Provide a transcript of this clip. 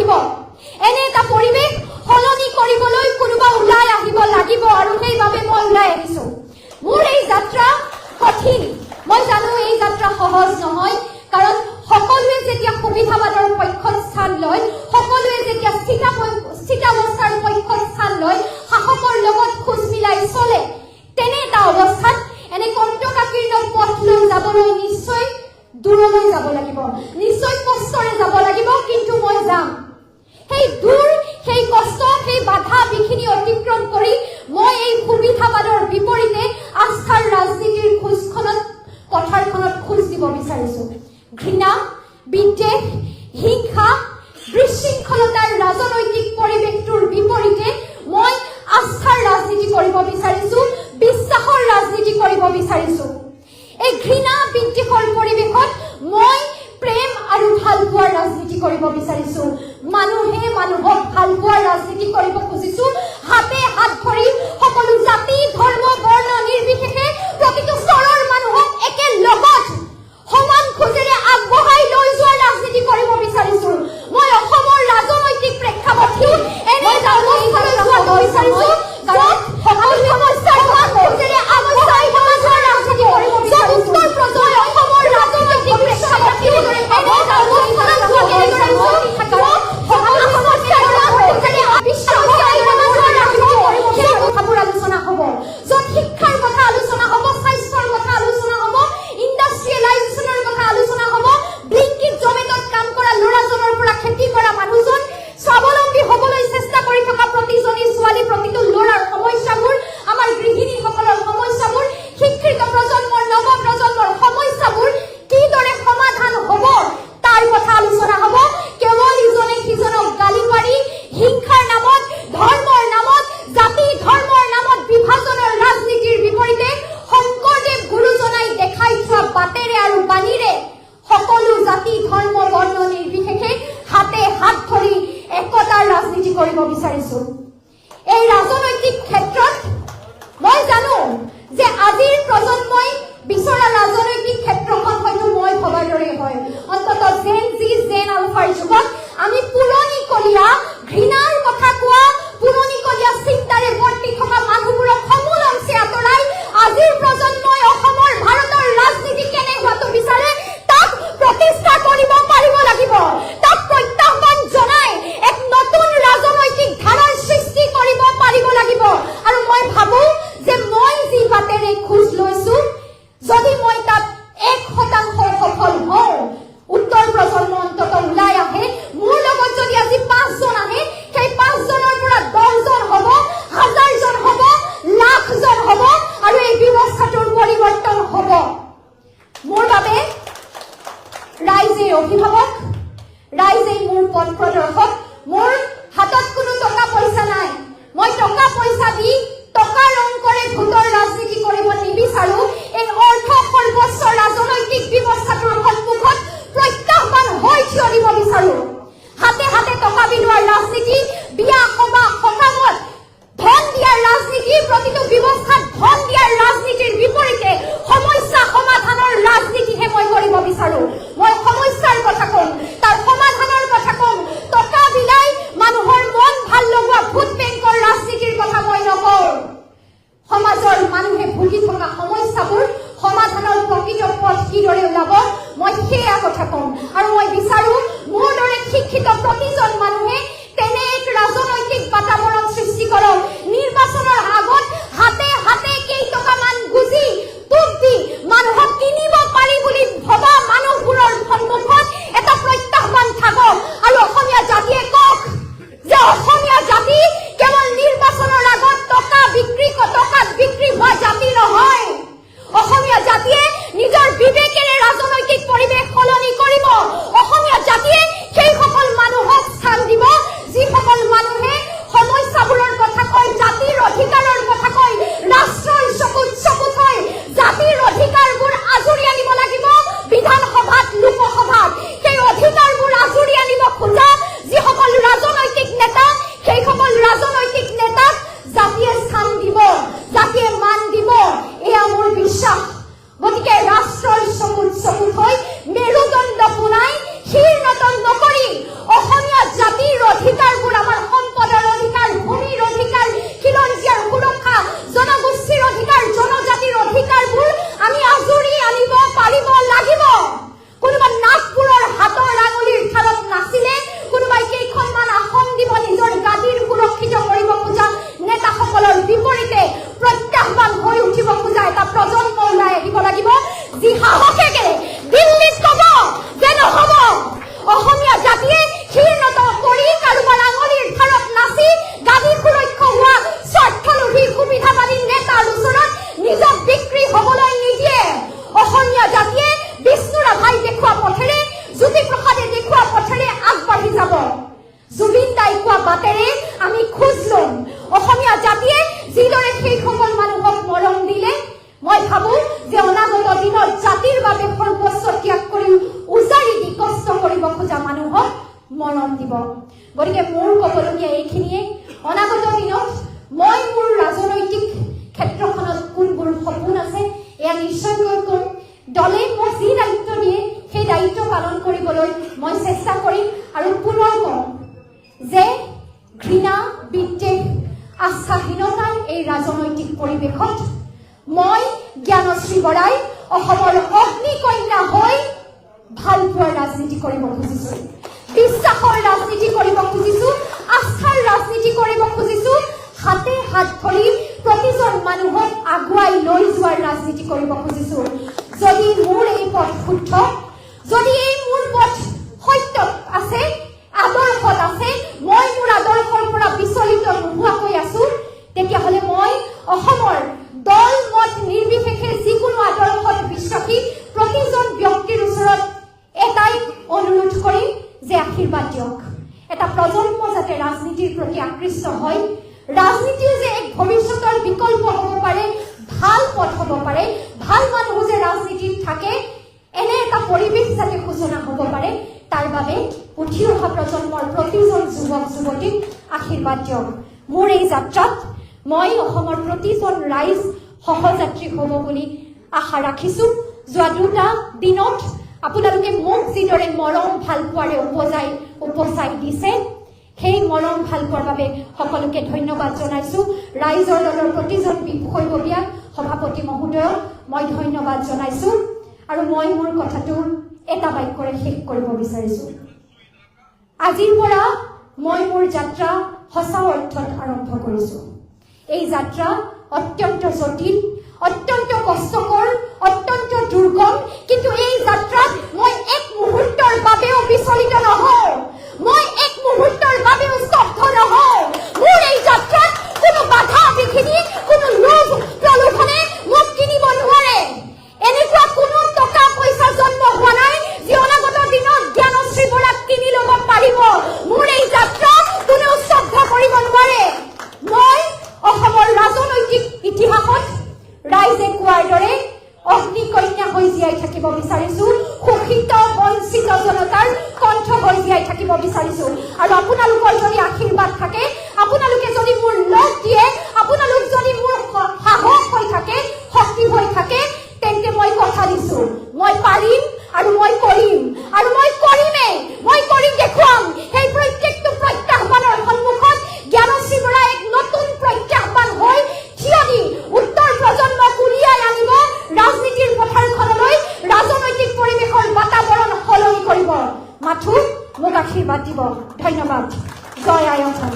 লাগিব। এনে এটা পৰিৱেশ সলনি কৰিবলৈ কোনোবা ওলাই আহিব লাগিব আৰু সেইবাবে মই ওলাই আহিছো। মোৰ এই যাত্ৰা কঠিন, মই জানো এই যাত্ৰা সহজ নহয়, কাৰণ সকলোৱে যেতিয়া সুবিধাবাদৰ পক্ষত স্থান লয়, সকলোৱে যেতিয়া স্থিতাৱস্থাৰ পক্ষত স্থান লয়, শাসকৰ লগত খোজ মিলাই চলে, তেনে এটা অৱস্থাত এনে কণ্টকাকীৰ্ণ পথ লৈ যাবলৈ নিশ্চয় দূৰলৈ যাব লাগিব, নিশ্চয় কষ্টৰে যাব লাগিব, কিন্তু মই যাম। সেই দূৰ, সেই কষ্ট, সেই বাধা বিঘিনি অতিক্ৰম কৰি মই এই সুবিধাবাদৰ বিপৰীতে আস্থাৰ ৰাজনীতিৰ পথাৰখনত খোজ দিব বিচাৰিছো। ঘৃণা, বিদ্বেষ, হিংসা, বিশৃংখলতাৰ ৰাজনৈতিক পৰিৱেশটোৰ বিপৰীতে মই আস্থাৰ ৰাজনীতি কৰিব বিচাৰিছো, বিশ্বাসৰ ৰাজনীতি কৰিব বিচাৰিছো। এই ঘৃণা বিদ্বেষৰ পৰিৱেশত মই প্ৰেম আৰু ভালপোৱাৰ ৰাজনীতি কৰিব বিচাৰিছো। মানুহে মানুহক ভালপোৱাৰ ৰাজনীতি কৰিব খুজিছো। হাতে হাত ধৰি সকলো জাতি, ধৰ্ম, বৰ্ণ নিৰ্বিশেষে প্ৰতিটো স্তৰৰ মানুহক একে লগত সমান খোজেৰে আগবঢ়াই লৈ যোৱাৰ ৰাজনীতি কৰিব বিচাৰিছো। মই অসমৰ ৰাজনৈতিক প্ৰেক্ষাপটটো এনে এটা অৱস্থালৈ যোৱাব বিচাৰিছো য'ত সকলো সমস্যাৰ সমান খোজেৰে আগবঢ়াই লৈ যোৱাৰ ৰাজনীতি কৰিব বিচাৰিছো। উত্তৰ প্ৰজন্মই অসমৰ ৰাজনৈতিক প্ৰেক্ষাপটটো এনে এটা অৱস্থালৈ যোৱাব বিচাৰিছো য'ত সকলো সমস্যাৰ সমান খোজেৰে সেই কথাবোৰ আলোচনা হ'ব, য'ত শিক্ষাৰ কথা আলোচনা হ'ব, স্বাস্থ্যৰ কথা আলোচনা হ'ব, ইণ্ডাষ্ট্ৰিয়েলাইজেশ্যনৰ কথা আলোচনা হ'ব, ব্লিংকিট জমেটত কাম কৰা ল'ৰাজনৰ পৰা খেতি কৰা মানুহজন স্বাৱলম্বী হ'বলৈ চেষ্টা কৰি থকা প্ৰতিজনী ছোৱালী, প্ৰতিটো ল'ৰাৰ সমস্যাবোৰ, আমাৰ গৃহিণীসকলৰ সমস্যাবোৰ, শিক্ষিত প্ৰজন্মৰ, নৱ প্ৰজন্মৰ সমস্যাবোৰ কিদৰে সমাধান হ'ব তাৰ কথা আলোচনা হ'ব। কেৱল ইজনে সিজনক গালি পাৰি হিংসাৰ নামত, ধৰ্মৰ নামত, জাতি ধৰ্মৰ নামত বিভাজনৰ ৰাজনীতিৰ বিপৰীতে শংকৰদেৱ গুৰুজনাই দেখাই থোৱা বাটেৰে আৰু বাণীৰে সকলো জাতি, ধৰ্ম, বৰ্ণ নিৰ্বিশেষে হাতে হাত ধৰি একতাৰ ৰাজনীতি কৰিব বিচাৰিছো। এই ৰাজনৈতিক ক্ষেত্ৰত মই জানো যে আজিৰ প্ৰজন্মই বিচৰা ৰাজনৈতিক ক্ষেত্ৰখন হয়তো মই ভবাৰ দৰে হয়। অন্ততঃ জেন জি, জেন আলফাৰ যুগত আমি পুৰণিকলীয়া ঘৃণাৰ কথা কোৱা, পুৰণিকলীয়া চিন্তাৰে বৰ্তি থকা মানুহবোৰক সমূল অংশে আঁতৰাই আজিৰ প্ৰজন্মই অসমৰ, ভাৰতৰ ৰাজনীতি কেনে হোৱাটো বিচাৰে তাক প্ৰতিষ্ঠা কৰিব পাৰিব লাগিব। তাক প্ৰত্যাহ্বান জনাই এক নতুন ৰাজনৈতিক ধাৰাৰ সৃষ্টি কৰিব পাৰিব লাগিব। আৰু মই ভাবো যে মই যি বাটেৰে খোজ লৈছো, যদি মই তাত 1% সফল হওঁ, উত্তৰ প্ৰজন্ম অন্তত ওলাই আহে, মোৰ লগত যদি আজি 5 জন আহে, সেই 5 জনৰ পৰা 10 জন হ'ব, 1000 জন হ'ব, লাখ জন হ'ব, আৰু এই ব্যৱস্থাটোৰ পৰিৱৰ্তন হ'ব। মোৰ বাবে ৰাইজেই অভিভাৱক, ৰাইজেই মোৰ পথ প্ৰদৰ্শক। মোৰ হাতত কোনো টকা পইচা নাই। মই টকা পইচা দি টকাৰ অংকৰে ভোটৰ ৰাজনীতি কৰিব নিবিচাৰো। এই অৰ্থ সৰ্বস্ব ৰাজনৈতিক ব্যৱস্থাটোৰ সন্মুখত প্ৰত্যাহ্বান হৈ থিয় দিব বিচাৰো। হাতে হাতে টকা বিলোৱাৰ ৰাজনীতি, বিয়া সভা সকামত ধন দিয়াৰ ৰাজনীতি, প্ৰতিটো ব্যৱস্থাত ধন দিয়াৰ ৰাজনীতিৰ বিপৰীতে সমস্যা সমাধানৰ ৰাজনীতিহে মই কৰিব বিচাৰো। মই সমস্যাৰ কথা কম, তাৰ সমাধানৰ কথা কম। টকা বিলাই মানুহৰ মন ভাল লগোৱা ভোট বেংকৰ ৰাজনীতিৰ কথা মই নকওঁ। সমাজৰ মানুহে ভুগি থকা সমস্যাবোৰ সমাধানৰ প্ৰকৃত পথ কিদৰে ওলাব মই সেয়া কথা কম। আৰু মই বিচাৰো মোৰ দৰে শিক্ষিত প্ৰতিজন মানুহে তেনে এক ৰাজনৈতিক বাতাবৰণ সৃষ্টি কৰক। নিৰ্বাচনৰ আগত হাতে হাতে কেইটকামান গুজি টোপ দি মানুহক কিনিব পাৰি বুলি ভবা মানুহবোৰৰ সন্মুখত এটা বাটেৰে আমি খোজ ল'ম অসমীয়া জাতিয়ে যিদৰে সেই সকল মানুহক মৰম দিলে মই ভাবো যে অনাগত দিনত জাতিৰ বাবে সৰ্বোচ্চ ত্যাগ কৰি উজাৰি দি কষ্ট কৰিব খোজা মানুহক মৰম দিব গতিকে মোৰ ক'বলগীয়া এইখিনিয়ে অনাগত দিনত মই মোৰ ৰাজনৈতিক ক্ষেত্ৰখনত কোনবোৰ সপোন আছে এয়া নিশ্চয়কৈ ক'ম দলে মোক যি দায়িত্ব দিয়ে সেই দায়িত্ব পালন কৰিবলৈ মই চেষ্টা কৰিম আৰু পুনৰ কম যে ঘৃণা বিদ্বেষ আস্থাহীনতাৰ এই ৰাজনৈতিক পৰিৱেশত মই জ্ঞানশ্ৰী বৰাই অসমৰ অগ্নিকন্যা হৈ ভাল পোৱাৰ ৰাজনীতি কৰিব খুজিছো বিশ্বাসৰ ৰাজনীতি কৰিব খুজিছো আস্থাৰ ৰাজনীতি কৰিব খুজিছো হাতে হাত ধৰি প্ৰতিজন মানুহক আগুৱাই লৈ যোৱাৰ ৰাজনীতি কৰিব খুজিছো যদি মোৰ এই পথ শুদ্ধ যদি এই মোৰ পথ সত্য আছে আদৰ্শত আছে মই মোৰ আদৰ্শৰ পৰা বিচলিত নোহোৱাকৈ আছো তেতিয়াহ'লে মই অসমৰ দল মত নিৰ্বিশেষে যিকোনো আদৰ্শত বিশ্বাসী প্ৰতিজন ব্যক্তিৰ ওচৰত এটাই অনুৰোধ কৰিম যে আশীৰ্বাদ দিয়ক এটা প্ৰজন্ম যাতে ৰাজনীতিৰ প্ৰতি আকৃষ্ট হয় ৰাজনীতিও যে এক ভৱিষ্যতৰ বিকল্প হ'ব পাৰে ভাল পথ হ'ব পাৰে ভাল মানুহ যে ৰাজনীতিত থাকে এনে এটা পৰিৱেশ যাতে সূচনা হ'ব পাৰে তাৰ বাবে উঠি অহা প্ৰজন্মৰ প্ৰতিজন যুৱক যুৱতীক আশীৰ্বাদ দিয়ক মোৰ এই যাত্ৰাত মই অসমৰ প্ৰতিজন ৰাইজ সহযাত্ৰী হ'ব বুলি আশা ৰাখিছো যোৱা দুটা দিনত আপোনালোকে মোক যিদৰে মৰম ভাল পোৱাৰে উপচাই দিছে সেই মৰম ভাল পোৱাৰ বাবে সকলোকে ধন্যবাদ জনাইছো ৰাইজৰ দলৰ প্ৰতিজন বিষয়ববীয়া সভাপতি মহোদয়ক মই ধন্যবাদ জনাইছো আৰু মই মোৰ কথাটো এটা বাক্যৰে শেষ কৰিব বিচাৰিছো আজিৰ পৰা মই মোৰ যাত্ৰা সঁচা অৰ্থত আৰম্ভ কৰিছো এই যাত্ৰা অত্যন্ত জটিল অত্যন্ত কষ্টকৰ অত্যন্ত দুৰ্গম কিন্তু এই যাত্ৰাত মই এক মুহূৰ্তৰ বাবেও বিচলিত নহওঁ মই এক মুহূৰ্তৰ বাবেও স্তব্ধ নহওঁ মোৰ এই যাত্ৰাত কোনো বাধা বিঘিনি কোনো লোভ প্ৰলোভনে মোক কিনিব নোৱাৰে এনেকুৱা কোনো টকা পইচা জন্ম হোৱা নাই যি অনাগত দিনত জ্ঞানশ্ৰী বৰাক কিনি ল'ব পাৰিব মোৰ এই যাত্ৰা কোনেও স্তব্ধ কৰিব নোৱাৰে মই অসমৰ ৰাজনৈতিক ইতিহাসত ৰাইজে কোৱাৰ দৰে অগ্নিকন্যা হৈ জীয়াই থাকিব বিচাৰিছো শোষিত বঞ্চিত জনতাৰ কণ্ঠ হৈ জীয়াই থাকিব বিচাৰিছো আৰু আপোনালোকৰ যদি আশীৰ্বাদ থাকে আপোনালোকে যদি মোৰ লগ দিয়ে আপোনালোক যদি মোৰ সাহস হৈ থাকে শক্তি হৈ থাকে তেন্তে মই কথা দিছো মই পাৰিম আৰু মই কৰিম আৰু মই কৰিমেই মই কৰি দেখুৱাম সেই প্ৰত্যেকটো প্ৰত্যাহ্বানৰ সন্মুখত জ্ঞানশ্ৰী বৰা এক নতুন প্ৰত্যাহ্বান হৈ থিয় দি উত্তৰ প্ৰজন্মক উলিয়াই আনিব ৰাজনীতিৰ পথাৰখনলৈ ৰাজনৈতিক পৰিৱেশৰ বাতাবৰণ সলনি কৰিব মাথো মোক আশীৰ্বাদ দিব ধন্যবাদ জয় আই অসম